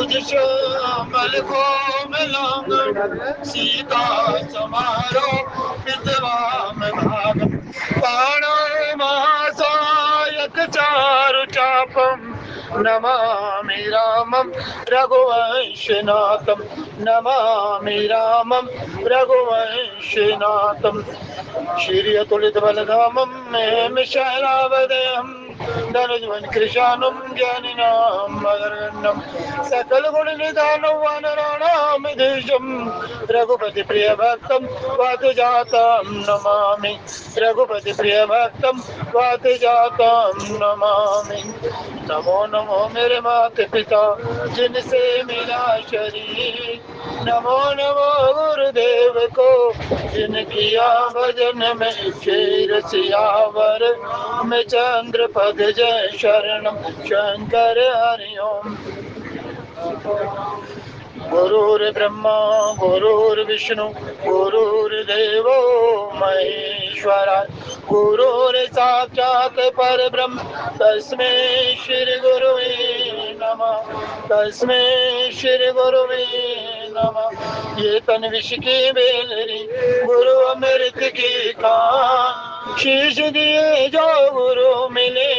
मुझ श्यामल को मिलांग सीता समारो विधवा में भाग पाणो महासायक चारु चापम नमामि रामं रघुवंशनाथं नमामि रामं रघुवंशनाथं श्रीयतुलित बलधामं शैलावदेहं धनुजवन कृशानं ज्ञानिनां मदर्गण्यं सकल गुण निधानं वानराणां देशं रघुपति प्रिय भक्तं वातजातं नमामि रघुपति प्रिय भक्तं वातजातं नमामि नमो नमो मेरे माता पिता जिनसे मिला शरीर नमो नमो गुरुदेव को जिन किया भजन में शेर सियावर में चंद्र पद जय शरणम शंकर हरि ओम। गुरुर्ब्रह्मा गुरुर्विष्णु गुरुर्देवो महेश्वरा गुरुर्साक्षात् परब्रह्म तस्मै श्री गुरुवे नमः तस्मै श्री गुरुवे नमः। ये तन विष की बेलरी गुरु अमृत की खान शीश दिए जो गुरु मिले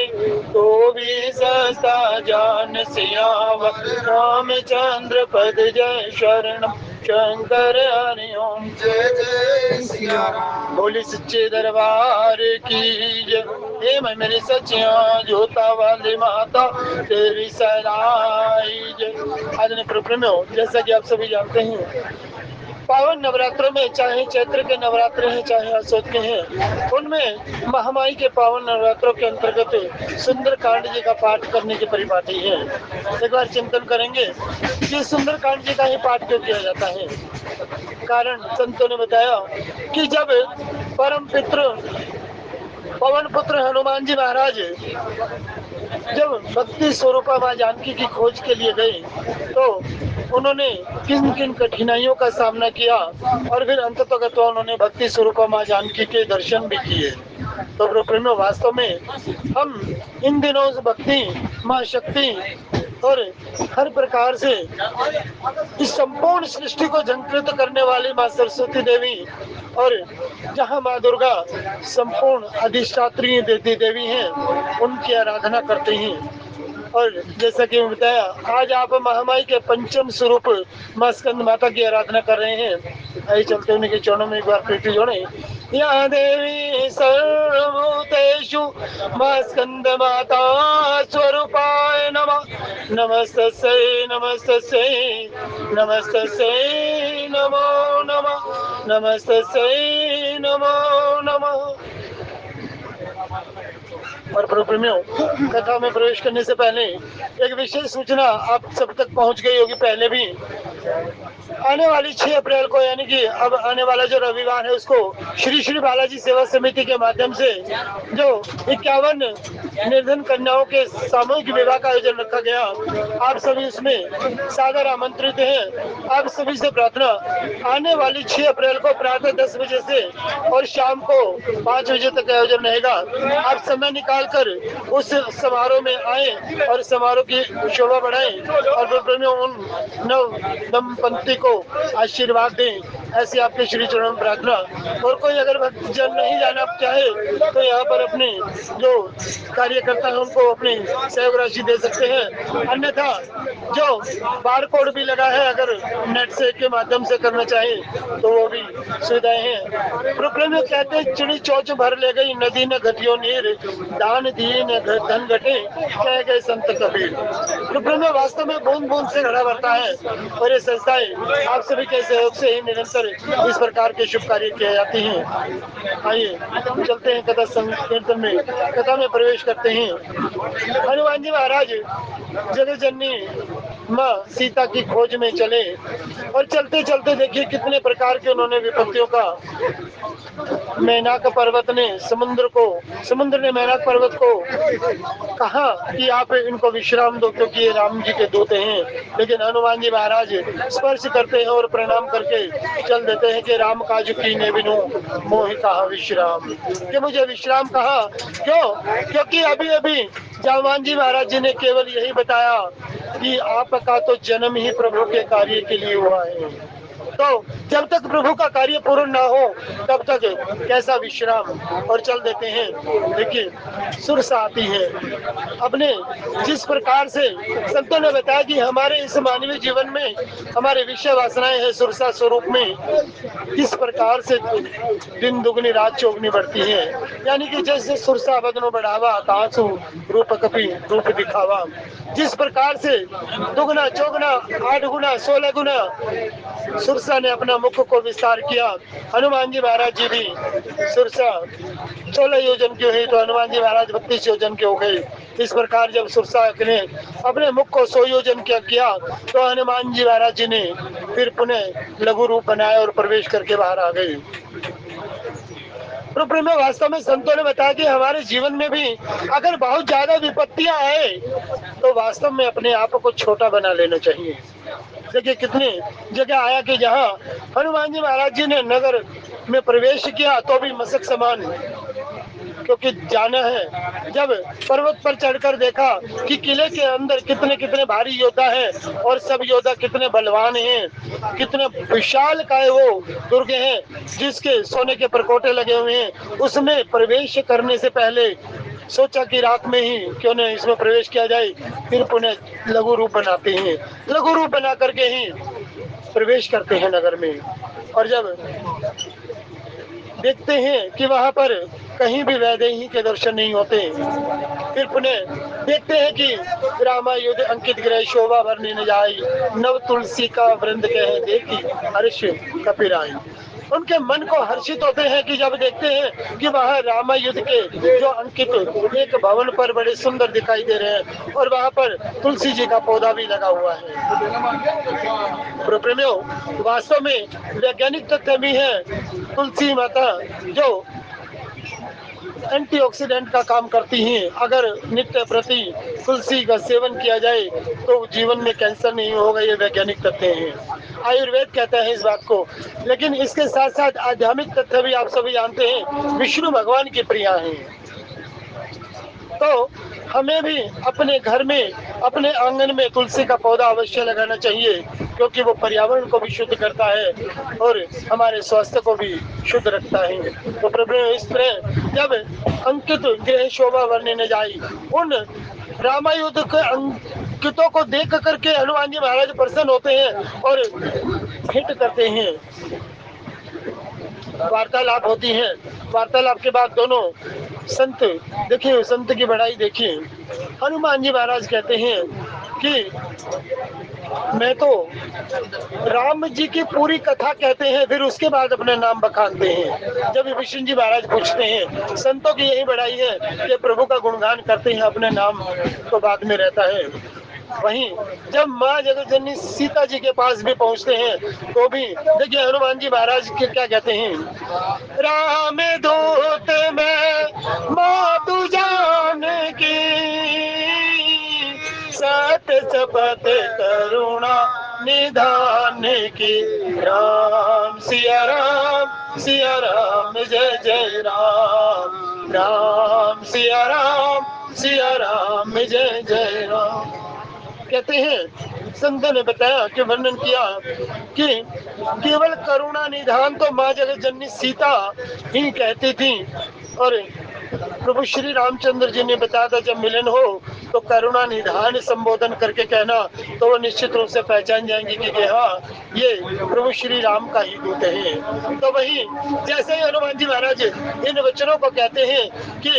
तो भी सस्ता जान सियावर रामचंद्र पद जय शरणम शंकर हरि ओम। जय जय सिया राम बोली सच्चे दरबार की जय। हे मैं मेरी सच्चिया जोता वाली माता तेरी सराय जय। आज प्रभु में जैसा कि आप सभी जानते हैं पावन नवरात्रों में चाहे चैत्र के नवरात्र हैं चाहे असोत के हैं उनमें महामाई के पावन नवरात्रों के अंतर्गत सुंदर कांड जी का पाठ करने की परिपाटी है। एक बार चिंतन करेंगे कि सुंदर कांड जी का ही पाठ क्यों किया जाता है। कारण संतों ने बताया कि जब परम पितृ पवन पुत्र हनुमान जी महाराज जब भक्ति स्वरूपा माँ जानकी की खोज के लिए गए तो उन्होंने किन किन कठिनाइयों का सामना किया और फिर अंततः उन्होंने भक्ति स्वरूपा माँ जानकी के दर्शन भी किए। तो प्रेमियों वास्तव में हम इन दिनों भक्ति माँ शक्ति और हर प्रकार से इस संपूर्ण सृष्टि को झंकृत करने वाली माँ सरस्वती देवी और जहाँ माँ दुर्गा संपूर्ण अधिष्ठात्री देवी देवी हैं उनकी आराधना करते हैं। और जैसा कि बताया आज आप महामाई के पंचम स्वरूप माँ स्कंद माता की आराधना कर रहे हैं। आई चलते उन्हीं के चरणों में एक बार प्रीति जोड़े। या देवी सर्वभूतेषु माँ स्कंद माता स्वरूपाय नमः नमस्तस्यै नमस्तस्यै नमस्तस्यै नमो नमः नमस्तस्यै नमो नमः। और प्रेमियों कथा में प्रवेश करने से पहले एक विशेष सूचना आप सब तक पहुंच गई होगी पहले भी। आने वाली 6 अप्रैल को यानी कि अब आने वाला जो रविवार है उसको श्री श्री बालाजी सेवा समिति के माध्यम से जो 51 निर्धन कन्याओं के सामूहिक विवाह का आयोजन रखा गया। आप सभी उसमें सादर आमंत्रित हैं। आप सभी से प्रार्थना आने वाली 6 अप्रैल को प्रातः 10 बजे से और शाम को 5 बजे तक आयोजन रहेगा। आप समय निकाल कर उस समारोह में आए और समारोह की शोभा बढ़ाएं और उन नव दंपति को आशीर्वाद दें। ऐसी आपके श्री चरणों में प्रार्थना। और कोई अगर भक्तजन नहीं जाना चाहे तो यहाँ पर अपने जो कार्यकर्ता है उनको अपनी सहयोग राशि दे सकते हैं। अन्यथा जो बार कोड भी लगा है अगर नेट से के माध्यम से करना चाहे तो वो भी सुविधाएं हैं। प्रोग्राम में कहते हैं चिड़ी चौच भर ले गई नदी न घटियो नीर दान दिए न धन घटे कह गए संत कबीर। प्रोग्राम में वास्तव में बूंद बूंद से घड़ा भरता है और ये संस्थाएं आप सभी के सहयोग से ही निरंतर इस प्रकार के शुभ कार्य किए जाते हैं। आइए चलते हैं कथा संकीर्तन में कथा में प्रवेश करते हैं। हनुमान जी महाराज जगत जननी माँ सीता की खोज में चले और चलते चलते देखिए कितने प्रकार के उन्होंने विपत्तियों का मेनाक पर्वत ने समुद्र ने मेनाक पर्वत को कहा कि आप इनको विश्राम दो क्योंकि ये राम जी के दूत हैं, लेकिन हनुमान जी महाराज स्पर्श करते हैं और प्रणाम करके चल देते हैं कि राम काज कीने बिनु मोहि कहा विश्राम, कि मुझे विश्राम कहा। क्यों? क्योंकि अभी अभी हनुमान जी महाराज जी ने केवल यही बताया कि आपका तो जन्म ही प्रभु के कार्य के लिए हुआ है, तो जब तक प्रभु का कार्य पूर्ण ना हो तब तक कैसा विश्राम, और चल देते हैं। देखिए सुरसा आती है अपने, जिस प्रकार से संतों ने बताया कि हमारे इस मानवीय जीवन में हमारे विषय वासनाएं हैं सुरसा स्वरूप में, किस प्रकार से दिन दुगनी रात चौगनी बढ़ती है, यानी कि जैसे सुरसा बदनो बढ़ावा तासु रूप कपि रूप दिखावा, जिस प्रकार से दुगना चौगना 8 गुना 16 गुना सुरसा ने अपना मुख को विस्तार किया। हनुमान जी महाराज जी भी सुरसा 16 योजन की हुई तो हनुमान जी महाराज 32 योजन के हो गए। इस प्रकार जब सुरसा ने अपने मुख को 100 योजन किया तो हनुमान जी महाराज जी ने फिर पुनः लघु रूप बनाया और प्रवेश करके बाहर आ गए। तो में वास्तव में संतों ने बताया कि हमारे जीवन में भी अगर बहुत ज्यादा विपत्तियां आए तो वास्तव में अपने आप को छोटा बना लेना चाहिए। देखिए कितने जगह आया कि जहाँ हनुमान जी महाराज जी ने नगर में प्रवेश किया तो भी मशक समान, क्योंकि जाना है। जब पर्वत पर चढ़कर देखा कि किले के अंदर कितने कितने भारी योद्धा हैं और सब योद्धा कितने बलवान हैं, कितने विशाल काय वो दुर्ग हैं जिसके सोने के परकोटे लगे हुए हैं, उसमें प्रवेश करने से पहले सोचा कि रात में ही क्यों न इसमें प्रवेश किया जाए। फिर पुनः लघु रूप बनाते हैं, लघु रूप बना करके ही प्रवेश करते हैं नगर में। और जब देखते हैं कि वहां पर कहीं भी वैदेही के दर्शन नहीं होते, फिर पुनः देखते हैं कि रामायुध अंकित ग्रह शोभा भरने न जाई, नव तुलसी का वृंद कहे देखी हर्ष कपिराई। उनके मन को हर्षित होते हैं कि जब देखते हैं कि वहाँ रामायुध के जो अंकित एक भवन पर बड़े सुंदर दिखाई दे रहे हैं और वहाँ पर तुलसी जी का पौधा भी लगा हुआ है। प्रेमियों, वास्तव में वैज्ञानिक तथ्य भी है, तुलसी माता जो एंटीऑक्सीडेंट का काम करती हैं, अगर नित्य प्रति तुलसी का सेवन किया जाए तो जीवन में कैंसर नहीं होगा, ये वैज्ञानिक तथ्य हैं। आयुर्वेद कहता है इस बात को। लेकिन इसके साथ साथ आध्यात्मिक तथ्य भी आप सभी जानते हैं, विष्णु भगवान की प्रिया हैं। तो हमें भी अपने घर में अपने आंगन में तुलसी का पौधा अवश्य लगाना चाहिए, क्योंकि वो पर्यावरण को भी शुद्ध करता है और हमारे स्वास्थ्य को भी शुद्ध रखता है। तो प्रभु इस तरह जब अंकित ग्रह शोभा वर्णने न जाई, उन रामायुध के अंकितों को देख करके हनुमान जी महाराज प्रसन्न होते हैं और भेंट करते हैं, वार्तालाप होती है। वार्तालाप के बाद दोनों संत, देखिए संत की बड़ाई देखिए, हनुमान जी महाराज कहते हैं कि मैं तो राम जी की पूरी कथा कहते हैं, फिर उसके बाद अपना नाम बखानते हैं। जब विष्णु जी महाराज पूछते हैं, संतों की यही बड़ाई है कि प्रभु का गुणगान करते हैं, अपने नाम तो बाद में रहता है। वहीं जब माँ जगतजननी सीता जी के पास भी पहुंचते हैं तो भी देखिए हनुमान जी महाराज क्या कहते हैं, राम दूत में मातु जान की, सत शपथ करुणा निधान की, राम सिया राम जय जय राम, राम सिया राम जय जय राम। कहते हैं संतों ने बताया कि वर्णन किया कि केवल करुणा निधान तो माँ जगतजननी सीता ही कहती थी, और प्रभु श्री रामचंद्र जी ने बताया था जब मिलन हो तो करुणा निधान संबोधन करके कहना, तो वो निश्चित रूप से पहचान जाएंगे कि हाँ ये प्रभु श्री राम का ही दूत है। तो वही जैसे ही हनुमान जी महाराज इन वचनों को कहते हैं कि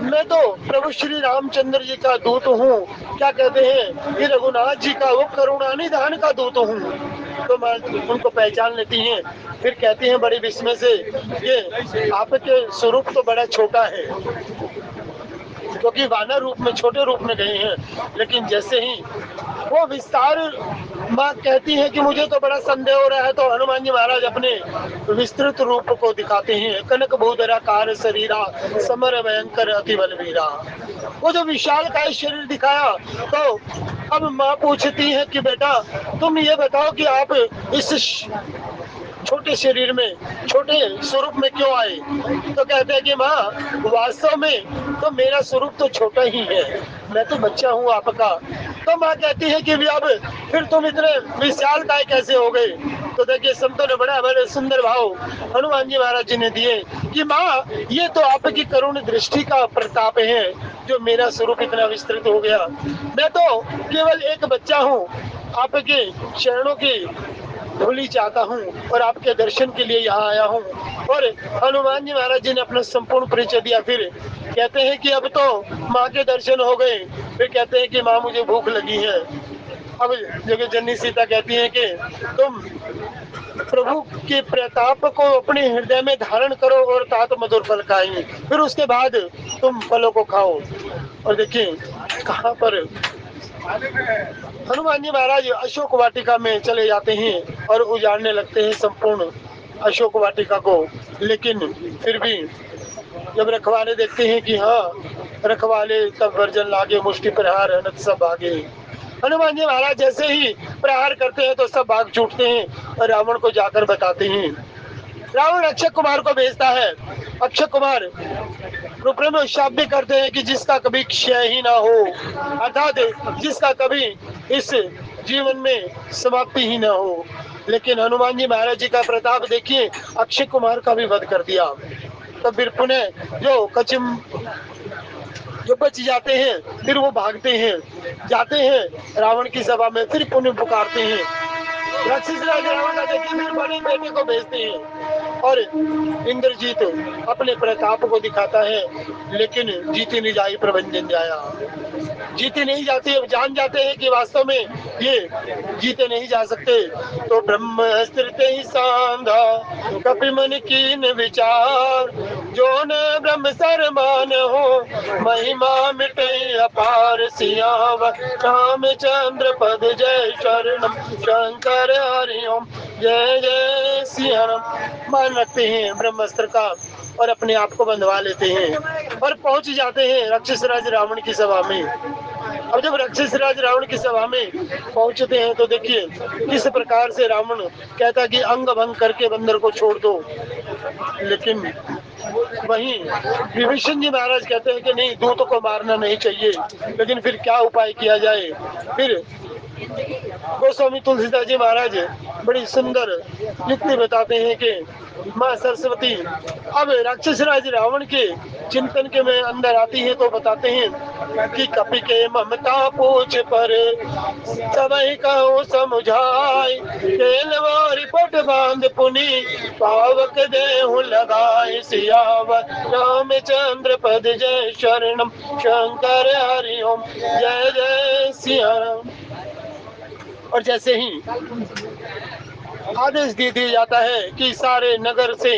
मैं तो प्रभु श्री रामचंद्र जी का दूत हूँ, क्या कहते हैं कि रघुनाथ जी का वो करुणा निधान का दूत हूँ, तो मैं उनको पहचान लेती हैं। फिर कहती हैं बड़ी विस्मय से, ये आपके स्वरूप तो बड़ा छोटा है, क्योंकि वानर रूप में छोटे रूप में गए हैं, लेकिन जैसे ही वो विस्तार माँ कहती है कि मुझे तो बड़ा संदेह हो रहा है, तो हनुमान जी महाराज अपने विस्तृत रूप को दिखाते हैं। कनक भूधराकार शरीरा समर भयंकर अति बलवीरा। वो जो विशाल काय शरीर दिखाया, तो अब माँ पूछती है कि बेटा तुम ये बताओ कि आप इस छोटे शरीर में, छोटे स्वरूप में क्यों आए? तो कहते हैं कि माँ वास्तव में तो मेरा स्वरूप तो छोटा ही है, मैं तो बच्चा हूँ आपका। तो माँ कहती है कि अब फिर तुम इतने विशाल काय कैसे हो गए? तो देखिए संतों ने बड़े सुंदर भाव हनुमान जी महाराज जी ने दिए कि माँ ये तो आपकी करुण दृष्टि का प्रताप है जो मेरा स्वरूप इतना विस्तृत हो गया। मैं तो केवल एक बच्चा हूँ, आपके चरणों की धूली चाहता हूँ और आपके दर्शन के लिए यहाँ आया हूँ। और हनुमान जी महाराज जी ने अपना संपूर्ण परिचय दिया। फिर कहते हैं कि अब तो माँ के दर्शन हो गए। फिर कहते हैं कि माँ मुझे भूख लगी है। अब जगह जननी सीता कहती है कि तुम प्रभु के प्रताप को अपने हृदय में धारण करो और तात मधुर फल खाएंगे, फिर उसके बाद तुम फलों को खाओ। और देखिए कहाँ पर हनुमान जी महाराज अशोक वाटिका में चले जाते हैं और उजाड़ने लगते हैं संपूर्ण अशोक वाटिका को। लेकिन फिर भी जब रखवाले देखते हैं कि हाँ, रखवाले तब वर्जन लागे मुष्टि प्रहार अनंत सब भागे। हनुमान जी महाराज जैसे ही प्रहार करते हैं तो सब भाग छूटते हैं और रावण को जाकर बताते हैं। रावण अक्षय कुमार को भेजता है। अक्षय कुमार रूप में शाप भी करते हैं कि जिसका कभी क्षय ही ना हो, अर्थात जिसका कभी इस जीवन में समाप्ति ही ना हो। लेकिन हनुमान जी महाराज जी का प्रताप देखिए, अक्षय कुमार का भी वध कर दिया। तो फिर पुनः जो बच जाते हैं फिर वो भागते हैं, जाते हैं रावण की सभा में, फिर पुनः पुकारते हैं। राक्षस राज रावण का देखिए फिर बड़े बेटे को भेजते हैं और इंद्रजीत अपने प्रताप को दिखाता है, लेकिन जीती नहीं जाई प्रभंजन जाया। जीते नहीं जाते, अब जान जाते हैं कि वास्तव में ये जीते नहीं जा सकते। तो ब्रह्म स्थिरते ही सांधा कपि मन कीन विचार, जो न ब्रह्म सरमान हो महिमा मिटे अपार। सियावर रामचंद्र पद जय शरणम शंकर हरि ओम जय जय सिया राम। मान रखते हैं ब्रह्मास्त्र का और अपने आप को बंधवा लेते हैं और पहुंच जाते हैं राक्षस राज रावण की सभा में। अब जब राक्षस राज रावण की सभा में पहुंचते हैं तो देखिए किस प्रकार से रावण कहता कि अंग भंग करके बंदर को छोड़ दो। लेकिन वहीं विभीषण जी महाराज कहते हैं कि नहीं, दूत को मारना नहीं चाहिए। लेकिन फिर क्या उपाय किया जाए? फिर गोस्वामी तुलसीदास जी महाराज बड़ी सुंदर युक्ति बताते हैं कि माँ सरस्वती अब राक्षस राज रावण के चिंतन के में अंदर आती है तो बताते हैं कि कपि के ममता पूछ पर सबही कहो समझाए, केलवारी पट बांध पुनि पावक देहु लगाए। सियावर रामचंद्र पद जय शरणम शंकर हरि ओम जय जय सिया राम। और जैसे ही आदेश दे दिया जाता है कि सारे नगर से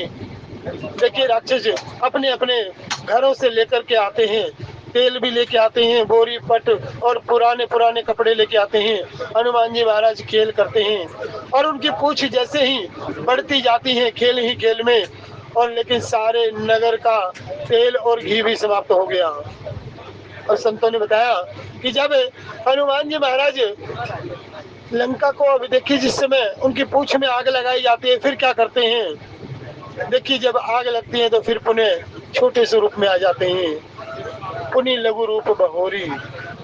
देखिए राक्षस अपने अपने घरों से लेकर के आते हैं, तेल भी लेके आते हैं, बोरी पट और पुराने पुराने कपड़े लेके आते हैं। हनुमान जी महाराज खेल करते हैं और उनकी पूछ जैसे ही बढ़ती जाती है खेल ही खेल में, और लेकिन सारे नगर का तेल और घी भी समाप्त हो गया। और संतों ने बताया कि जब हनुमान जी महाराज लंका को अब देखिए जिस समय उनकी पूंछ में आग लगाई जाती है फिर क्या करते हैं? देखिए जब आग लगती है तो फिर पुनः छोटे स्वरूप में आ जाते हैं। पुनि लघु रूप बहोरी,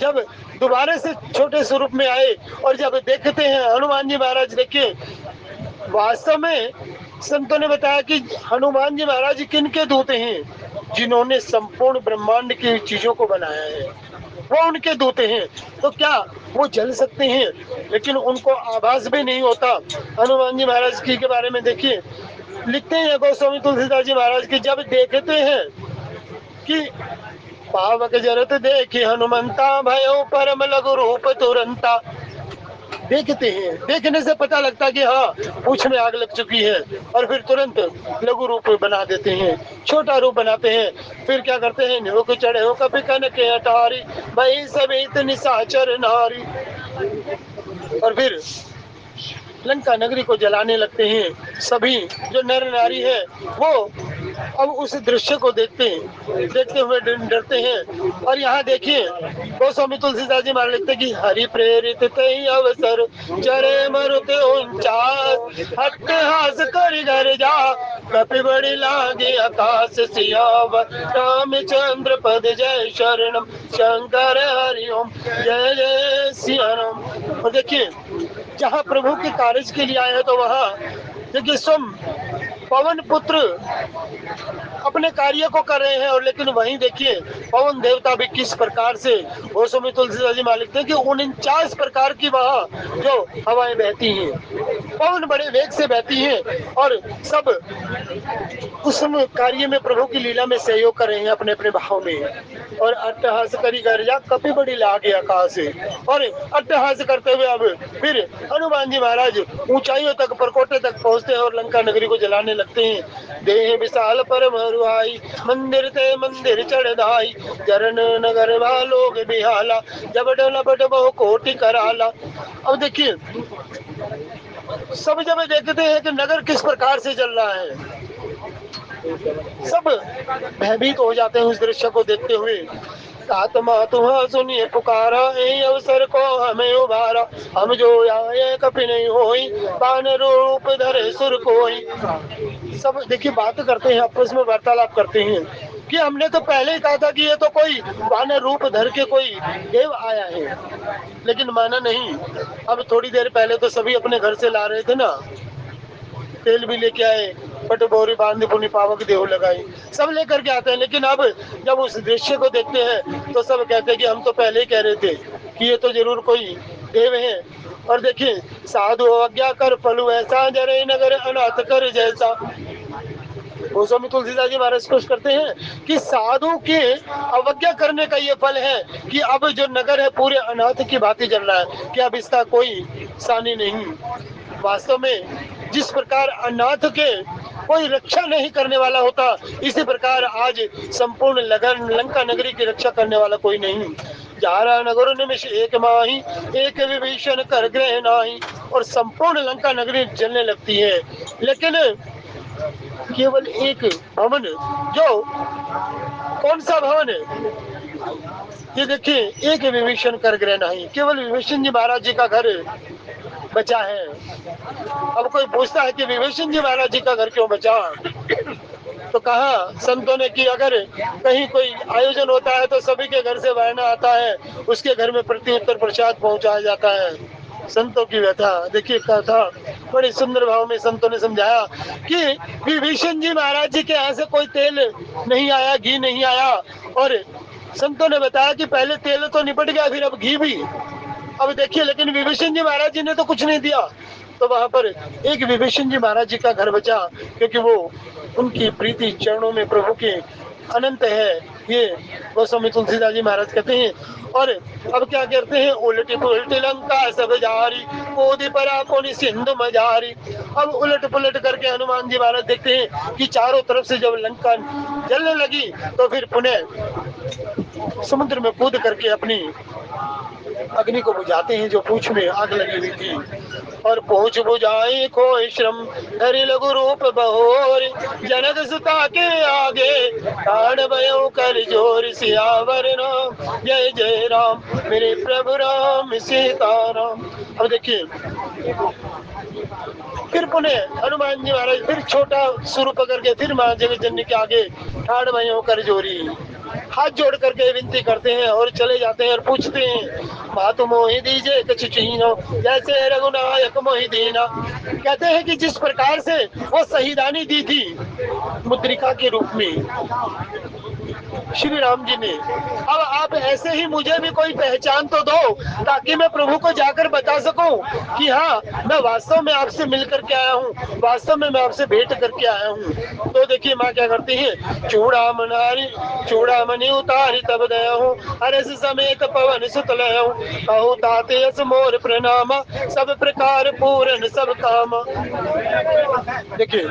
जब दोबारा से छोटे स्वरूप में आए और जब देखते हैं हनुमान जी महाराज, देखिए वास्तव में संतों ने बताया कि हनुमान जी महाराज किनके दूत हैं? जिन्होंने संपूर्ण ब्रह्मांड की चीजों को बनाया है, वो उनके दूत हैं। तो क्या वो जल सकते हैं? लेकिन उनको आभास भी नहीं होता। हनुमान जी महाराज की के बारे में देखिए लिखते हैं गोस्वामी तुलसीदास जी महाराज की, जब देखते हैं कि पावक जरत देखे हनुमंता भयो परम लघु रूप तुरंता। देखते हैं, देखने से पता लगता कि हाँ पूंछ में आग लग चुकी है और फिर तुरंत लघु रूप बना देते हैं, छोटा रूप बनाते हैं। फिर क्या करते हैं? न्योक चढ़े हो कभी कन के अटारी भाई सभी निशाचर नारी। और फिर लंका नगरी को जलाने लगते हैं। सभी जो नर नारी है वो अब उस दृश्य को देखते हुए डरते हैं। और यहाँ देखिए गोस्वामी तुलसीदास जी महाराज लिखते कि हरि प्रेरित तई अवसर चरे मरुते 49 अट्टहास कर घर जा कपि बड़ी लागे आकाश सियावर रामचंद्र पद जय शरणम शंकर हरि ओम जय जय सिया राम। और देखिए जहाँ प्रभु के कार्य के लिए आए हैं तो वहाँ देखिए स्वयं पवन पुत्र अपने कार्य को कर रहे हैं। और लेकिन वहीं देखिए पवन देवता भी किस प्रकार से गोस्वामी तुलसीदास जी महाराज लिखते हैं कि 49 प्रकार की वहाँ जो हवाएं बहती हैं, पवन बड़े वेग से बहती हैं और सब उस कार्य में प्रभु की लीला में सहयोग कर रहे हैं अपने अपने भाव में। और अट्टहास करी गर्जा कपि बड़ी लागे आकाश। और अट्टहास करते हुए अब फिर हनुमान जी महाराज ऊंचाइयों तक परकोटे तक पहुंचते हैं और लंका नगरी को जलाने लगते हैं। देह विशाल परम हरुआई मंदिर ते मंदिर चढ़ाई जरन नगर वालोग बिहाला जब डलपट बहु कोटि कराला। अब देखिए सब जब देखते हैं कि नगर किस प्रकार से चल रहा है, सब भयभीत हो जाते हैं उस दृश्य को देखते हुए। आत्मा तुम्हारा सुनिए पुकारा ए अवसर को हमें उबारा हम जो आए कभी नहीं होई पान रूप धरे सुर कोई। सब देखिए बात करते हैं आपस में वार्तालाप करते हैं कि हमने तो पहले ही कहा था कि ये तो कोई वानर रूप धर के कोई देव आया है, लेकिन माना नहीं। अब थोड़ी देर पहले तो सभी अपने घर से ला रहे थे ना, तेल भी लेके आए, पटबोरी बांध पुनि पावक देव लगाई, सब लेकर के आते हैं। लेकिन अब जब उस दृश्य को देखते हैं तो सब कहते हैं कि हम तो पहले ही कह रहे थे कि ये तो जरूर कोई देव है। और देखिए साधु अवज्ञा कर फलु ऐसा जरे नगर अनाथ कर जैसा। गोस्वामी तुलसीदास जी महाराज स्पष्ट करते हैं कि साधु के अवज्ञा करने का ये फल है कि अब जो नगर है पूरे अनाथ की भांति जल रहा है कि अब इसका कोई सानी नहीं। वास्तव में जिस प्रकार अनाथ के कोई रक्षा नहीं करने वाला होता, इसी प्रकार आज संपूर्ण लंका नगरी की रक्षा करने वाला कोई नहीं। जारा नगर निमिष एक माही एक विभीषण कर ग्रह नाही। और संपूर्ण लंका नगरी जलने लगती है, लेकिन केवल एक भवन, जो कौन सा भवन है ये देखिए, एक विभीषण कर ग्रह नहीं, केवल विभीषण जी महाराज जी का घर बचा है। अब कोई पूछता है कि विभीषण जी महाराज जी का घर क्यों बचा, तो कहा संतों ने कि अगर कहीं कोई आयोजन होता है तो सभी के घर से वायना आता है, उसके घर में प्रत्युत्तर प्रसाद पहुंचाया जाता है। संतों की व्यथा देखिए, कथा बड़ी सुंदर भाव में संतों ने समझाया कि विभीषण जी महाराज जी के यहाँ से कोई तेल नहीं आया, घी नहीं आया। और संतों ने बताया कि पहले तेल तो निपट गया, फिर अब घी भी। अब देखिए लेकिन विभीषण जी महाराज जी ने तो कुछ नहीं दिया, तो वहां पर एक विभीषण जी महाराज जी का घर बचा, क्योंकि वो उनकी प्रीति चरणों में प्रभु के अनंत है, ये गोस्वामी तुलसीदास जी महाराज कहते हैं। और अब क्या करते हैं, उलटी पुलटी लंका सब जारी कोदी परा कोनी सिंधु मजारी। अब उलट पुलट करके हनुमान जी महाराज देखते हैं कि चारों तरफ से जब लंका जलने लगी तो फिर पुनः समुद्र में कूद करके अपनी अग्नि को बुझाते हैं जो पूंछ में आग लगी हुई थी। और पूंछ बुझाई खोई श्रम हरि लघु रूप बहोर जनक सुता के आगे प्राण भयो कर जोर सियावर राम जय जय राम मेरे प्रभु राम सीताराम। अब देखिए फिर पुनः हनुमान जी महाराज फिर छोटा स्वरूप करके फिर मां जगत जननी के आगे ठाड़ भयो कर जोरी, हाथ जोड़ करके विनती करते हैं और चले जाते हैं और पूछते हैं मात मोहि दीजे कछु चीनो जैसे रघुनायक मोहि दीना। कहते हैं कि जिस प्रकार से वो शहीदानी दी थी मुद्रिका के रूप में श्री राम जी ने, अब आप ऐसे ही मुझे भी कोई पहचान तो दो ताकि मैं प्रभु को जाकर बता सकूं कि कि हाँ, मैं वास्तव में आपसे मिल करके आया हूँ, वास्तव में मैं आपसे भेंट करके आया हूँ। तो देखिए माँ क्या करती है, चूड़ामणि उतारी तब दया हूँ, अरस समेत पवन सुत लय हूँ, कहूँ ताते यस मोर प्रणाम, सब प्रकार पूरन सब काम। देखिए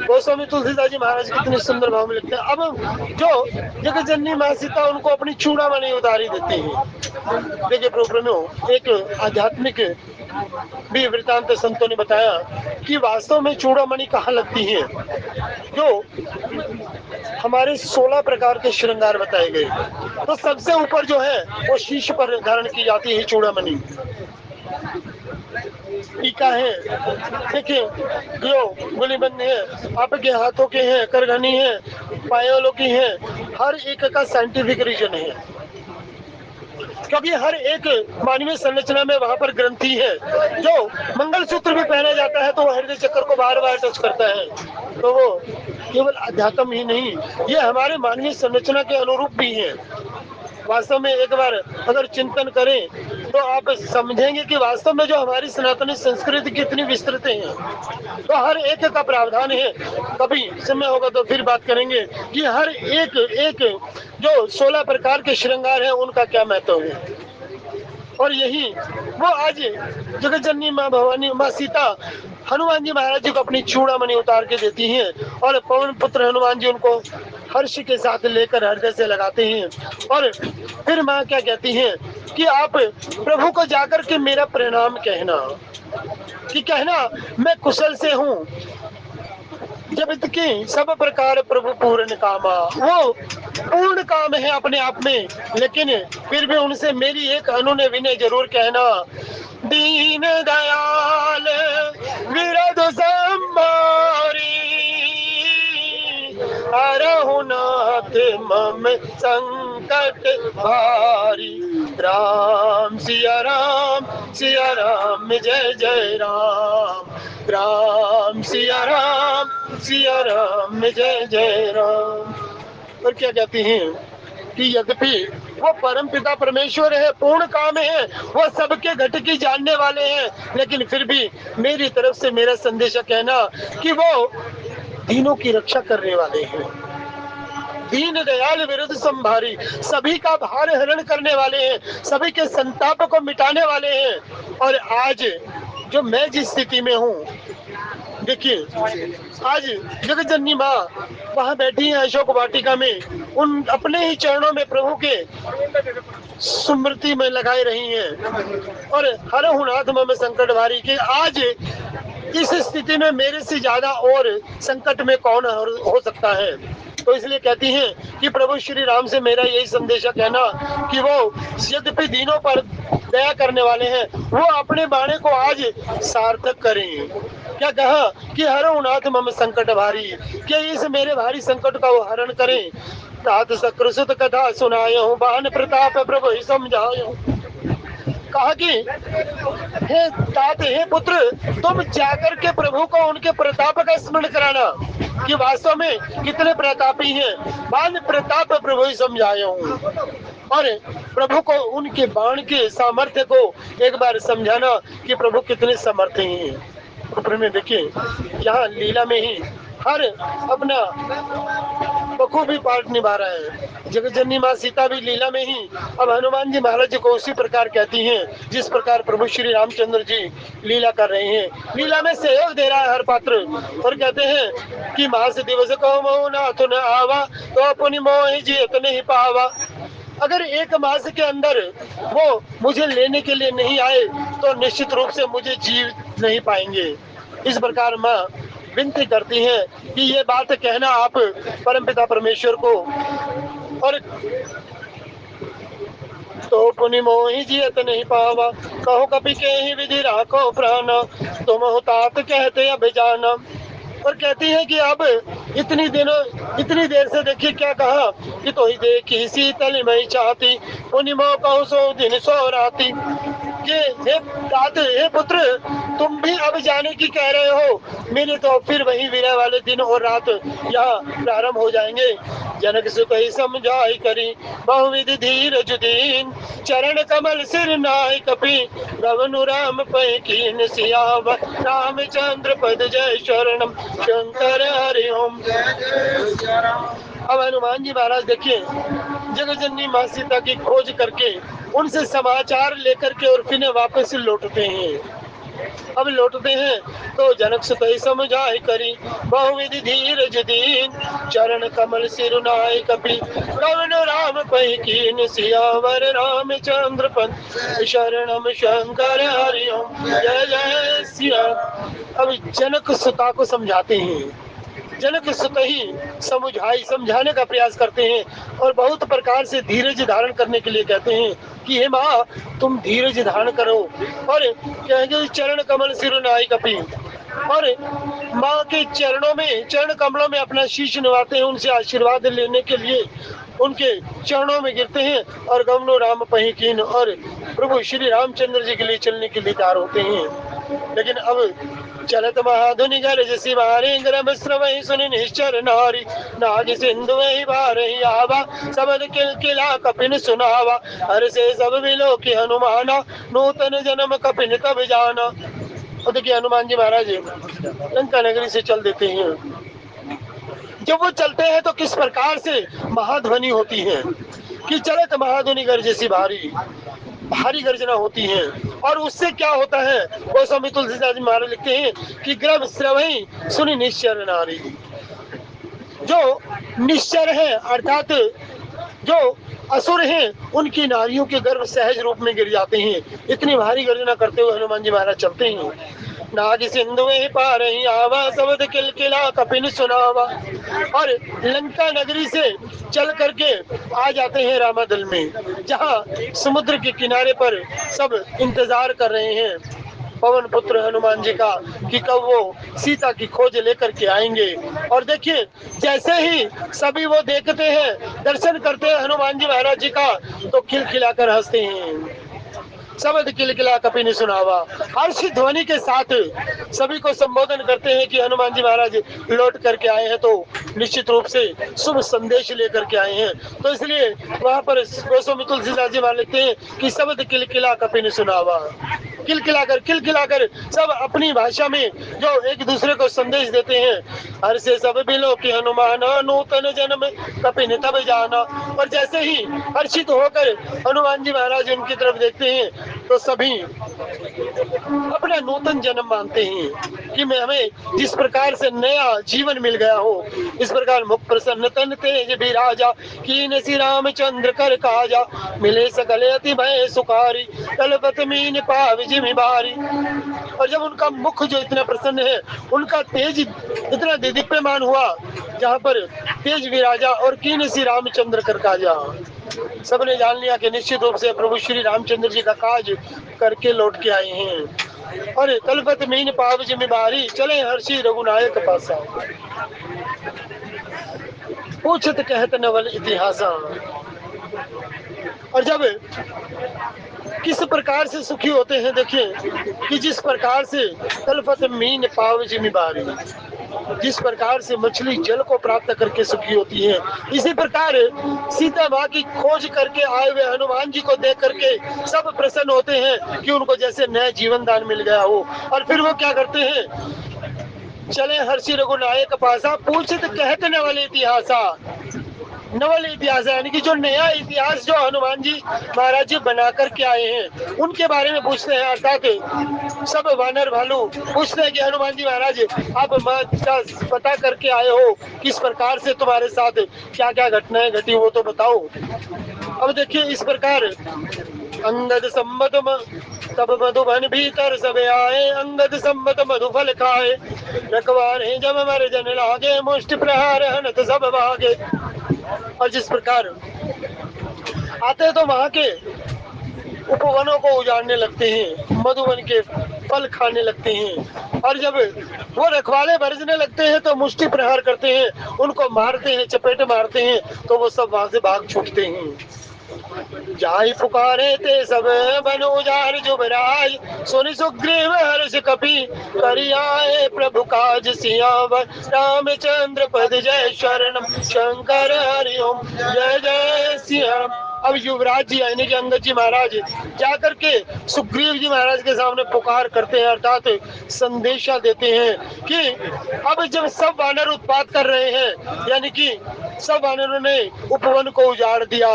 गोस्वामी तुलसीदास जी महाराज कितने सुंदर भाव में लिखते हैं। अब जो जगत जननी माँ सीता उनको अपनी चूड़ामणि उतारी देती है। देखिए प्रोग्राम एक आध्यात्मिक भी वृतांत संतों ने बताया कि वास्तव में चूड़ामणि कहाँ लगती है। जो हमारे 16 प्रकार के श्रृंगार बताए गए, तो सबसे ऊपर जो है वो शीश पर धारण की जाती है चूड़ामणि। टीका है, देखिए जो गुलीबंद है, आपके हाथों के हैं, करघनी है, पायोलों की है, हर एक का साइंटिफिक रीजन है, क्योंकि हर एक मानवीय संरचना में वहां पर ग्रंथि है। जो मंगलसूत्र भी पहना जाता है तो वो हृदय चक्र को बार बार टच करता है, तो वो केवल अध्यात्म ही नहीं, ये हमारे मानवीय संरचना के अनुरूप भी है। वास्तव में एक बार अगर चिंतन करें तो आप समझेंगे कि वास्तव में जो हमारी सनातनी संस्कृति कितनी विस्तृत है, तो हर एक का प्रावधान है। कभी समय होगा तो फिर बात करेंगे कि हर एक एक जो 16 प्रकार के श्रृंगार हैं उनका क्या महत्व है। और यही वो आज जगत जननी माँ भवानी माँ सीता हनुमान जी महाराज जी को अपनी चूड़ामणि उतार के देती हैं, और पवन पुत्र हनुमान जी उनको हर्ष के साथ लेकर हृदय से लगाते हैं। और फिर माँ क्या कहती हैं कि आप प्रभु को जाकर के मेरा प्रणाम कहना, कि कहना मैं कुशल से हूँ, जब की सब प्रकार प्रभु पूर्ण कामा, वो पूर्ण काम है अपने आप में, लेकिन फिर भी उनसे मेरी एक अनुनय विनय जरूर कहना, दीन दयाल विरध संभारी, रघुनाथ मम संकट भारी, राम सिया राम जय जय राम, राम सिया राम जय जय राम। और क्या कहती हैं कि यद्यपि वो परम पिता परमेश्वर है, पूर्ण काम है, वो सबके घट की जानने वाले हैं, लेकिन फिर भी मेरी तरफ से मेरा संदेशा कहना कि वो दीनों की रक्षा करने वाले हैं, दीन दयाल विरुद्ध संभारी, सभी का भार हरण करने वाले हैं, सभी के संताप को मिटाने वाले हैं। और आज जो मैं जिस स्थिति में हूँ, देखिए आज जगत जननी माँ वहाँ बैठी है अशोक वाटिका में, उन अपने ही चरणों में प्रभु के स्मृति में लगाए रही हैं, और हर हुनाथ मम संकट भारी, कि आज इस स्थिति में मेरे से ज्यादा और संकट में कौन हो सकता है। तो इसलिए कहती हैं कि प्रभु श्री राम से मेरा यही संदेशा कहना कि वो यद्यपि दीनों पर दया करने वाले हैं, वो अपने बाणे को आज सार्थक करें। क्या कहा कि हरो नाथ मम संकट भारी, कि इस मेरे भारी संकट का वो हरण करें। तात सकृत कथा सुनायो, बान प्रताप प्रभु ही समझायो। कहा कि हे तात, हे पुत्र, तुम जाकर के प्रभु को उनके प्रताप का स्मरण कराना कि वास्तव में कितने प्रतापी हैं। बाण प्रताप प्रभु ही समझायो, और प्रभु को उनके बाण के सामर्थ्य को एक बार समझाना कि प्रभु कितने समर्थ हैं। ऊपर में देखिए यहाँ लीला में ही हर अपना बखूबी पार्ट निभा रहा है। जगत जननी माँ सीता भी लीला में ही अब हनुमान जी महाराज जी को उसी प्रकार कहती हैं जिस प्रकार प्रभु श्री रामचंद्र जी लीला कर रहे हैं। लीला में सहयोग दे रहा है हर पात्र, और कहते हैं कि मास दिवस को मोह नाथ न आवा, तो अपनी मोह जीत नहीं पावा। अगर एक मास के अंदर वो मुझे लेने के लिए नहीं आए तो निश्चित रूप से मुझे जीव नहीं पाएंगे। इस प्रकार माँ विनती करती हैं कि ये बात कहना आप परमपिता परमेश्वर को, और तो पुनि मोहि जियत नहीं पावा, कहो कपि के ही विधि राखो प्राण, तुम हो तात कहते अब जाना। और कहती है कि अब इतनी देर से देखिए क्या कहा कि तो ही देखी शीतल मई चाहती, पुनि मोह कहु सो दिन सो राती। हे तात, हे पुत्र, तुम भी अब जाने की कह रहे हो, मेरे तो फिर वही विरह वाले दिन और रात यहाँ प्रारंभ हो जाएंगे। जनक से कही समझाई करी बहुविध धीरज दीन, चरण कमल सिर नाय कपि रवनु राम पै कीन सियावर रामचंद्र पद जय शरणम शंकर हरि ओम। अब हनुमान जी महाराज देखिए, जगजननी मां सीता की खोज करके उनसे समाचार लेकर के और फिर वापस लौटते हैं। अब लौटते हैं तो जनक से कही समझाई करी बहुविधि धीरज दीन, चरण कमल सिर नाय कपि रवनु राम पै कीन सियावर रामचंद्र पद शरणम शंकर हरि ओम। जय जय सिया। अब जनक सुता को समझाते हैं, जनक सुत ही समझाने का प्रयास करते हैं और बहुत प्रकार से धीरज धारण करने के लिए कहते हैं कि हे माँ तुम धीरज धारण करो, और कहेंगे चरण कमल सिर नाई कपि, और माँ के चरण कमलों में अपना शीश नवाते हैं, उनसे आशीर्वाद लेने के लिए उनके चरणों में गिरते हैं और गमनो राम पहि कीन, और प्रभु श्री रामचंद्र जी के लिए चलने के लिए तैयार होते हैं। लेकिन अब चलत महाधुनि गरज सिवारी ग्रम श्रवहि सुनि निश्चर नारी, नाग सिंधु वही बारही आवा सबद किलकिला कपिन सुनावा, हर से सब बिलो की हनुमाना नूतन जन्म कपिन तब जाना। और देखिए हनुमान जी महाराज लंका नगरी से चल देते हैं। जब वो चलते हैं तो किस प्रकार से महाध्वनि होती है कि चलत महाधुनि गरज सिवारी, भारी गर्जना होती है। और उससे क्या होता है, वो स्वामी तुलसीदास जी महाराज लिखते हैं कि ग्रभ श्रवहि सुनि निश्चर नारी, जो निश्चर है अर्थात जो असुर हैं उनकी नारियों के गर्भ सहज रूप में गिर जाते हैं। इतनी भारी गर्जना करते हुए हनुमान जी महाराज चलते हैं। नाग सिंधु में पार ही आवा शब्द किलकिला कपिन सुनावा, और लंका नगरी से चल करके आ जाते हैं रामादल में, जहाँ समुद्र के किनारे पर सब इंतजार कर रहे हैं पवन पुत्र हनुमान जी का कि कब वो सीता की खोज लेकर के आएंगे। और देखिए जैसे ही सभी वो देखते हैं, दर्शन करते हैं हनुमान जी महाराज जी का, तो खिलखिलाकर हंसते हैं। शब्द किलकिला कपिन सुनावा, हर्ष ध्वनि के साथ सभी को संबोधन करते हैं कि हनुमान जी महाराज लौट करके आए हैं, तो निश्चित रूप से शुभ संदेश लेकर के आए हैं। तो इसलिए वहाँ पर गोस्वामी तुलसीदास जी महाराज लिखते हैं कि शब्द किलकिला कपिन सुनावा, खिलखिलाकर सब अपनी भाषा में जो एक दूसरे को संदेश देते हैं। हर से सब बिलो की हनुमान नूतन जन्म कपिन तब जाना, और जैसे ही हर्षित होकर हनुमान जी महाराज उनकी तरफ देखते हैं तो सभी अपना नूतन जन्म मानते हैं कि मैं हमें जिस प्रकार से नया जीवन मिल गया हो, इस प्रकार मुख प्रसन्न तन तेज भी राजा कीन श्री रामचंद्र कर काजा, मिले सकल अति भय सुखारी तलपत मीन पाव जिमि बारी। और जब उनका मुख जो इतना प्रसन्न है, उनका तेज इतना दीप्यमान हुआ, जहाँ पर तेज विराजा और कीन श्री रामचंद्र कर काजा, सबने जान लिया कि निश्चित रूप से प्रभु श्री रामचंद्र जी का काज करके लौट के आए हैं। और तलपत मीन पाव जिमि बारी, चले हर्षि रघुनायक पासा, पूछत कहत नवल इतिहासा। और जब किस प्रकार से सुखी होते हैं, देखिए कि जिस प्रकार से तलपत मीन पाव जिमि बारी, जिस प्रकार से मछली जल को प्राप्त करके सुखी होती है, इसी प्रकार सीता माँ की खोज करके आए हुए हनुमान जी को देख करके सब प्रसन्न होते हैं कि उनको जैसे नया जीवन दान मिल गया हो। और फिर वो क्या करते हैं, चले हर्षि रघुनायक पासा, पूछित कहत नवल इतिहासा। नवल इतिहास यानी कि जो नया इतिहास जो हनुमान जी महाराज जी बना करके आए हैं उनके बारे में पूछते हैं। अर्थात सब वानर भालू पूछते हैं कि हनुमान जी महाराज आप पता करके आए हो, किस प्रकार से तुम्हारे साथ क्या क्या घटनाएं घटी वो तो बताओ। अब देखिए इस प्रकार अंगद सम्मत तब मधुबन भीतर सब आए, अंगद सम्मत मधुफल खाए, रखवारे जब मर जन लागे, मुष्टि प्रहार हनत सब भागे। और जिस प्रकार आते तो वहां के उपवनों को उजाड़ने लगते हैं, मधुबन के फल खाने लगते हैं, और जब वो रखवाले बरसने लगते हैं तो मुष्टि प्रहार करते हैं, उनको मारते हैं, चपेट मारते हैं, तो वो सब वहां से भाग छूटते हैं। जाहि पुकारे ते सब बन उजार जुबराज, सुनि सुग्रीव हर्ष कपि करि आए प्रभु काज सियावर, रामचंद्र पद जय शरणम शंकर हरि ओम जय जय सिया राम। अब युवराज जी यानी कि अंगद जी महाराज जाकर के सुग्रीव जी महाराज के सामने पुकार करते हैं, अर्थात संदेशा देते हैं कि अब जब सब वानर उत्पात कर रहे हैं, यानी कि सब वानरों ने उपवन को उजाड़ दिया।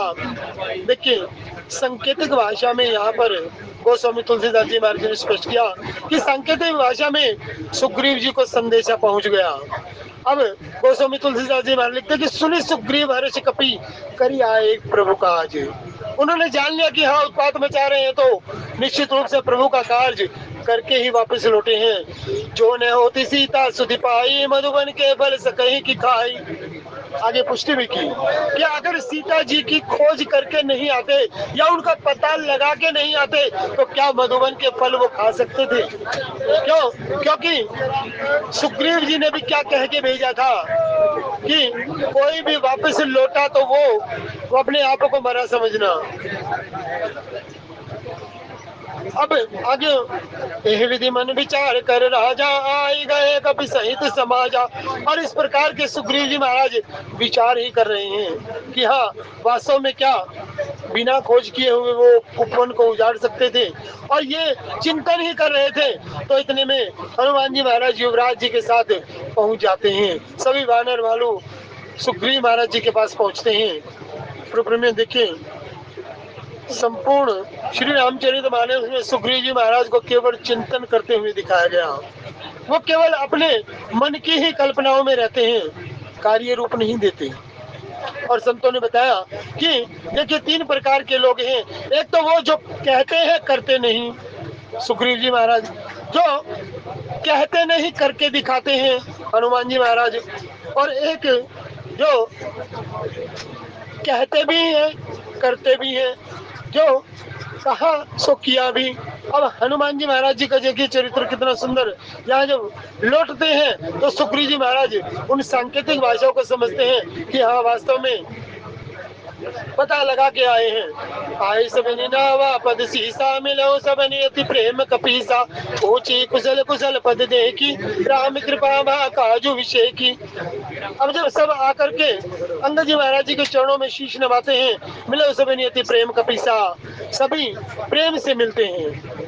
देखिए सांकेतिक भाषा में यहाँ पर गोस्वामी तुलसीदास जी महाराज ने स्पष्ट किया कि सांकेतिक भाषा में सुग्रीव जी को संदेशा पहुंच गया। अब गोस्वामी तुलसीदास जी महाराज लिखते कि सुनि सुग्रीव हर्ष कपि करि आए प्रभु काज। उन्होंने जान लिया कि हाँ उत्पात मचा रहे हैं तो निश्चित रूप से प्रभु का कार्य करके ही वापस लौटे हैं। जो न होती सीता सुधि पाई, मधुबन के बल सकहीं की खाई। आगे पुष्टि भी की कि अगर सीता जी की खोज करके नहीं आते या उनका पता लगा के नहीं आते तो क्या मधुबन के फल वो खा सकते थे? क्यों? क्योंकि सुग्रीव जी ने भी क्या कह के भेजा था कि कोई भी वापस लौटा तो वो अपने आप को मरा समझना। अब आगे यह विधि मन विचार कर राजा, आई गए कपि सहित समाजा। और इस प्रकार के सुग्रीव जी महाराज विचार ही कर रहे हैं कि हाँ वास्तव में क्या बिना खोज किए हुए वो उपवन को उजाड़ सकते थे, और ये चिंतन ही कर रहे थे। तो इतने में हनुमान जी महाराज युवराज जी के साथ पहुंच जाते हैं। सभी वानर भालू सुग्रीव महाराज जी के पास पहुंचते हैं। प्रभु में देखिए संपूर्ण श्री रामचरितमानस में सुग्रीव जी महाराज को केवल चिंतन करते हुए दिखाया गया। वो केवल अपने मन की ही कल्पनाओं में रहते हैं, कार्य रूप नहीं देते। और संतों ने बताया कि देखिए 3 प्रकार के लोग हैं। एक तो वो जो कहते हैं करते नहीं, सुग्रीव जी महाराज जो कहते नहीं करके दिखाते हैं हनुमान जी महाराज, और एक जो कहते भी हैं करते भी हैं, जो कहा सो किया भी। अब हनुमान जी महाराज जी का देखिए चरित्र कितना सुंदर। यहाँ जब लौटते हैं तो सुग्रीव जी महाराज उन सांकेतिक भाषाओं को समझते हैं कि हाँ वास्तव में पता लगा के आए हैं। आए सबनी नावा पद सीसा, मिलो सबनी अति प्रेम कपीसा, पूछी कुशल कुशल पद देखी, राम कृपा भा काजू विषय की। अब जब सब आकर के अंगद जी महाराज जी के चरणों में शीश नवाते हैं, मिलो सबनी अति प्रेम कपीसा, सभी प्रेम से मिलते हैं।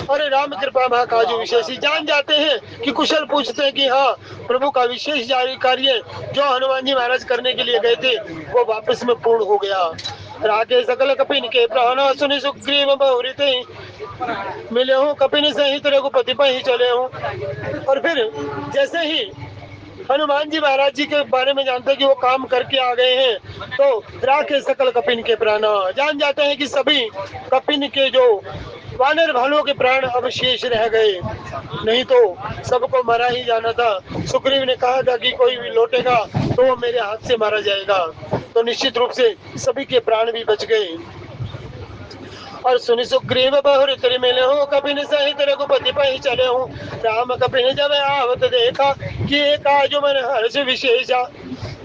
और राम कृपा भा काजू विशेषी, जान जाते हैं कि कुशल पूछते हैं कि हाँ प्रभु का विशेष जारी कार्य जो हनुमान जी महाराज करने के लिए गए थे वो वापस में पूर्ण हो गया। रागे सकल कपिन के प्राण, सुनि सुग्रीव बहुरीते, मिले हूँ कपिन सहित रघुपति पर ही चले हूँ। और फिर जैसे ही हनुमान जी महाराज जी के बारे में जानते हैं कि वो काम करके आ गए हैं, तो राखे सकल कपिन के प्राण, जान जाते हैं कि सभी कपिन के जो वानर भालुओं के प्राण अब शेष रह गए, नहीं तो सबको मारा ही जाना था। सुग्रीव ने कहा था कि कोई भी लौटेगा तो वो मेरे हाथ से मारा जाएगा, तो निश्चित रूप से सभी के प्राण भी बच गए। और सुनि सुग्रीव बहुरी तरी मिले हूँ, कपिन सहित रघुपति पर ही चले हूँ, राम कपिन जब आवत देखा कि काजु मन हर्ष विशेषा।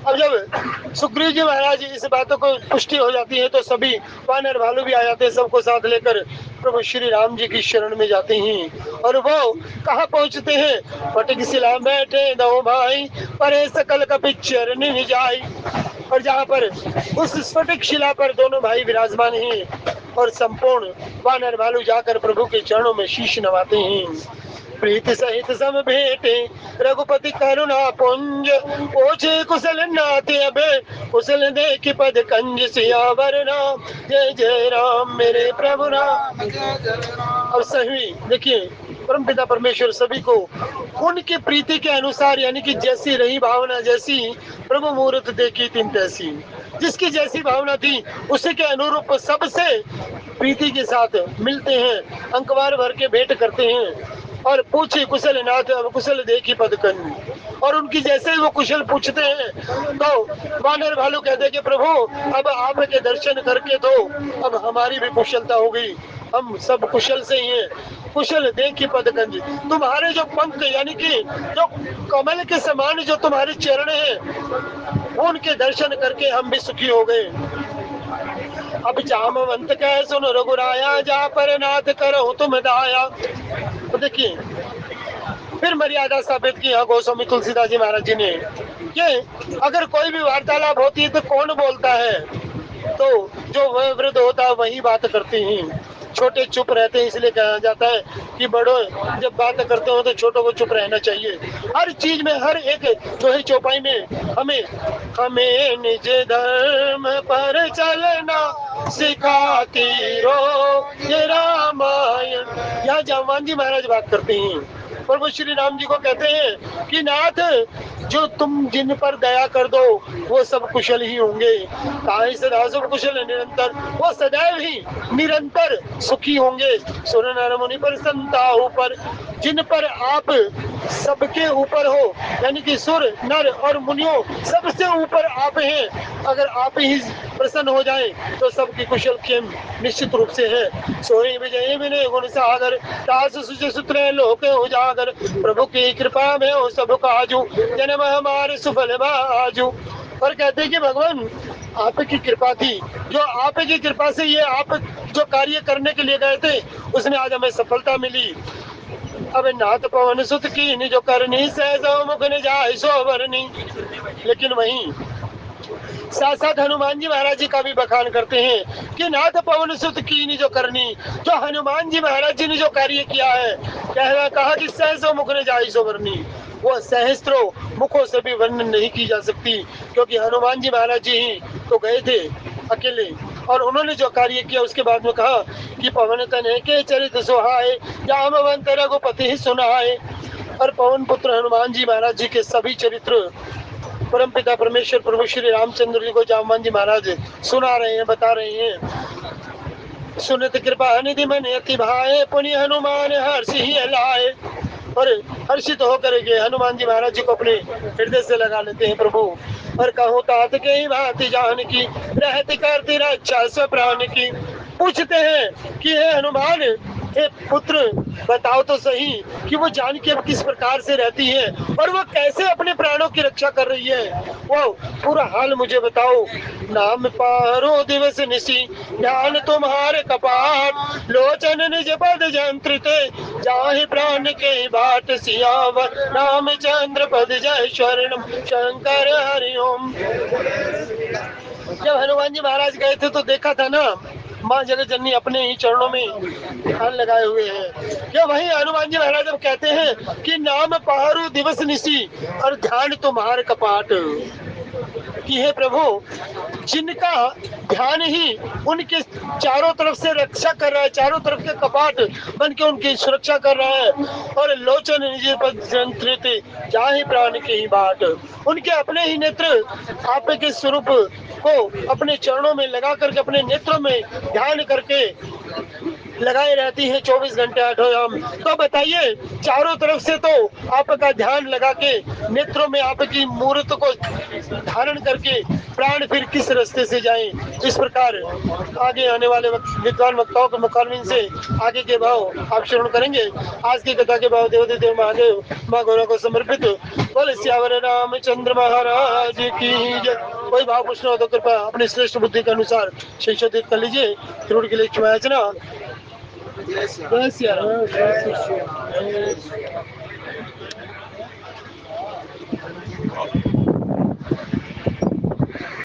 अब जब सुग्रीव जी महाराज इस बातों को पुष्टि हो जाती है तो सभी वानर भालू भी आ जाते हैं, सबको साथ लेकर प्रभु श्री राम जी की शरण में जाते हैं। और वो कहाँ पहुँचते हैं? फटिक शिला बैठे दो भाई, परे सकल कपि चरण जाई। और जहाँ पर उस स्फटिक शिला पर दोनों भाई विराजमान हैं और संपूर्ण वानर भालू जाकर प्रभु के चरणों में शीश नवाते हैं। प्रीति सहित सब भेटे रघुपति करुणा पुंज, ओछे कुशल नाते अबे कुशल देखि पद कंज, सियावर राम जय जय राम मेरे प्रभु राम। अब सही देखिए परमपिता परमेश्वर सभी को उनकी प्रीति के अनुसार, यानी कि जैसी रही भावना, जैसी प्रभु मुहूर्त देखी तीन तैसी, जिसकी जैसी भावना थी उसी के अनुरूप सबसे प्रीति के साथ मिलते हैं, अंकवार भर के भेंट करते हैं। और पूछे कुशल नाथ अब कुशल देखी पदकन, और उनकी जैसे ही वो कुशल पूछते हैं तो वानर भालू कहते हैं कि प्रभु अब आपके दर्शन करके तो अब हमारी भी कुशलता हो गई, हम सब कुशल से ही हैं। कुशल देखी पदकंज, तुम्हारे जो पंख यानी कि जो कमल के समान जो तुम्हारे चरण हैं उनके दर्शन करके हम भी सुखी हो गए। अब जामवंत कह सुन रघुराया, जा पर नाथ करो तुम दाया। तो देखिए फिर मर्यादा स्थापित की गोस्वामी तुलसीदास जी महाराज जी ने कि अगर कोई भी वार्तालाप होती है तो कौन बोलता है, तो जो वृद्ध होता है वही बात करते हैं, छोटे चुप रहते हैं। इसलिए कहा जाता है कि बड़ों जब बात करते हो तो छोटों को चुप रहना चाहिए। हर चीज में, हर एक जो है चौपाई में हमें हमें निज धर्म पर चलना सिखाती रो ये रामायण। यहाँ जामवान जी महाराज बात करते हैं, प्रभु श्री राम जी को कहते हैं कि नाथ जो तुम जिन पर दया कर दो वो सब कुशल ही होंगे। ताहि सदा सब कुशल निरंतर, वो सदैव ही निरंतर सुखी होंगे। सुर नर मुनि पर संता ऊपर, जिन पर आप सबके ऊपर हो, यानी कि सुर नर और मुनियों सबसे ऊपर आप हैं। अगर आप ही प्रसन्न हो जाएं तो सबकी कुशल क्षेम निश्चित रूप से है। सोई विजय विनय गुण सागर, दास सुच सुत्र लोक उजागर। प्रभु की कृपा में हो सब काजू, जन्म हमारे सुफल बाजू। और कहते हैं कि भगवान आपकी कृपा थी, जो आपकी कृपा से ये आप जो कार्य करने के लिए गए थे उसमें आज हमें सफलता मिली। अब नाथ पवन सुत की जो करनी, सहसो मुख न जाय सो बरनी। लेकिन वहीं साथ साथ हनुमान जी महाराज जी का भी बखान करते हैं कि नाथ पवन सुत की जो करनी, जो हनुमान जी महाराज जी ने जो कार्य किया है, कहा कि सहसो मुख न जाय सो बरनी, वो सहस्त्रों मुखों से भी वर्णन नहीं की जा सकती। क्योंकि हनुमान जी महाराज जी ही तो गए थे अकेले, और उन्होंने जो कार्य किया उसके बाद में कहा कि पवन तनय के चरित सुहाए, जामवंत रघुपति ही सुनाए। और पवन पुत्र हनुमान जी महाराज जी के सभी चरित्र परमपिता परमेश्वर प्रभु श्री रामचंद्र जी को जामवान जी महाराज सुना रहे हैं, बता रहे हैं। सुनत कृपा निधि मन अति भाए, पुनि हनुमान हर्षि ही लाए। और हर्षित होकर के हनुमान जी महाराज जी को अपने हृदय से लगा लेते हैं प्रभु। और कहो तात के ही भांति जान की, रहती करती रक्षा स्व प्राण की। पूछते हैं कि हे हनुमान, हे पुत्र, बताओ तो सही कि वो जानकी अब किस प्रकार से रहती है और वो कैसे अपने प्राणों की रक्षा कर रही है, वो पूरा हाल मुझे बताओ। नाम पारो दिवस निशी, ध्यान तुम्हारे कपाट, लोचन निज पद जंत्रित, जाहि प्राण के बाट सियावर, रामचंद्र पद जय शरणम शंकर हरिओम। जब हनुमान जी महाराज गए थे तो देखा था ना, माँ जगत जननी अपने ही चरणों में ध्यान लगाए हुए हैं। क्या वही हनुमान जी महाराज अब कहते हैं कि नाम पहाड़ू दिवस निशी और ध्यान तुम्हारे कपाट, कि हे प्रभु जिनका ध्यान ही उनके चारों तरफ से रक्षा कर रहा है, चारों तरफ के कपाट बन के उनकी सुरक्षा कर रहा है। और लोचन निज पद जंत्रित, जाहि प्राण के ही बाट, उनके अपने ही नेत्र आपके स्वरूप को अपने चरणों में लगा करके, अपने नेत्रों में ध्यान करके लगाए रहती है 24 घंटे 8 याम। तो बताइए चारों तरफ से तो आपका ध्यान लगा के नेत्रों में आपकी मूर्त को धारण करके प्राण फिर किस रास्ते से जाएं। इस प्रकार आगे आने वाले विद्वान वक्ताओं के मुखारबिन से आगे के भाव आप श्रवण करेंगे। आज की कथा के भाव देवदेव देव महादेव माँ गौरा को समर्पित। बोले सियावर रामचंद्र महाराज की जय। कोई भाव पूछना हो तो कृपया अपनी श्रेष्ठ बुद्धि के अनुसार संशोधित कर लीजिए। त्रुटि के लिए क्षमा याचना। जय सिया राम।